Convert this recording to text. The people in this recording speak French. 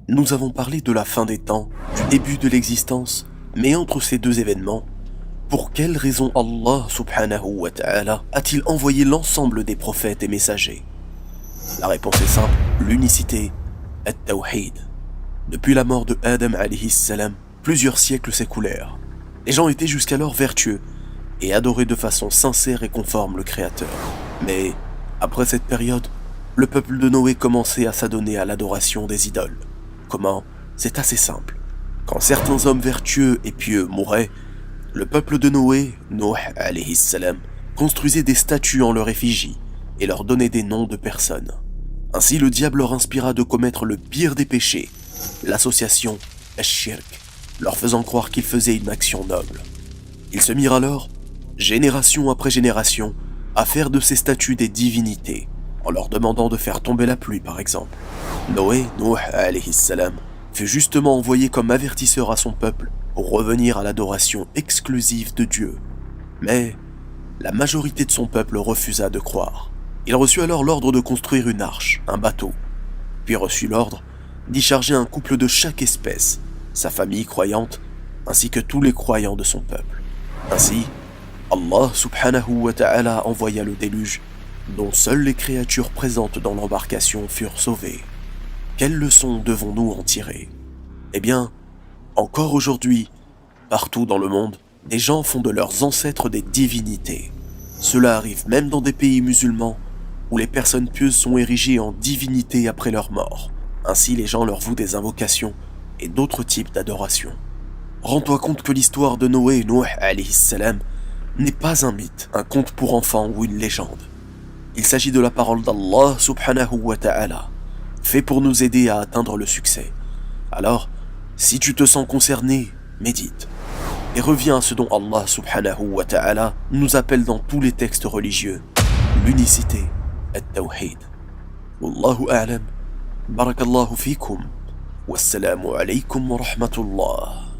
Nous avons parlé de la fin des temps, du début de l'existence, mais entre ces deux événements, pour quelle raison Allah subhanahu wa ta'ala a-t-il envoyé l'ensemble des prophètes et messagers? La réponse est simple, l'unicité, at-tawhid. Depuis la mort de Adam alayhi salam, plusieurs siècles s'écoulèrent. Les gens étaient jusqu'alors vertueux et adoraient de façon sincère et conforme le Créateur. Mais, après cette période, le peuple de Noé commençait à s'adonner à l'adoration des idoles. Comment? C'est assez simple. Quand certains hommes vertueux et pieux mouraient, le peuple de Noé, Nuh alayhi salam, construisait des statues en leur effigie et leur donnait des noms de personnes. Ainsi le diable leur inspira de commettre le pire des péchés, l'association ash-shirk, leur faisant croire qu'ils faisaient une action noble. Ils se mirent alors, génération après génération, à faire de ces statues des divinités, en leur demandant de faire tomber la pluie par exemple. Noé, Nuh alayhi salam, fut justement envoyé comme avertisseur à son peuple pour revenir à l'adoration exclusive de Dieu. Mais la majorité de son peuple refusa de croire. Il reçut alors l'ordre de construire une arche, un bateau, puis reçut l'ordre d'y charger un couple de chaque espèce, sa famille croyante, ainsi que tous les croyants de son peuple. Ainsi, Allah subhanahu wa ta'ala envoya le déluge, dont seules les créatures présentes dans l'embarcation furent sauvées. Quelle leçon devons-nous en tirer? Eh bien, encore aujourd'hui, partout dans le monde, des gens font de leurs ancêtres des divinités. Cela arrive même dans des pays musulmans, où les personnes pieuses sont érigées en divinités après leur mort. Ainsi, les gens leur vouent des invocations et d'autres types d'adoration. Rends-toi compte que l'histoire de Noé et Nuh alayhi salam n'est pas un mythe, un conte pour enfants ou une légende. Il s'agit de la parole d'Allah subhanahu wa ta'ala, fait pour nous aider à atteindre le succès. Alors, si tu te sens concerné, médite et reviens à ce dont Allah subhanahu wa ta'ala nous appelle dans tous les textes religieux, l'unicité, at-tawhid. Wallahu a'lam, barakallahu fikum, wassalamu alaykum wa rahmatullah.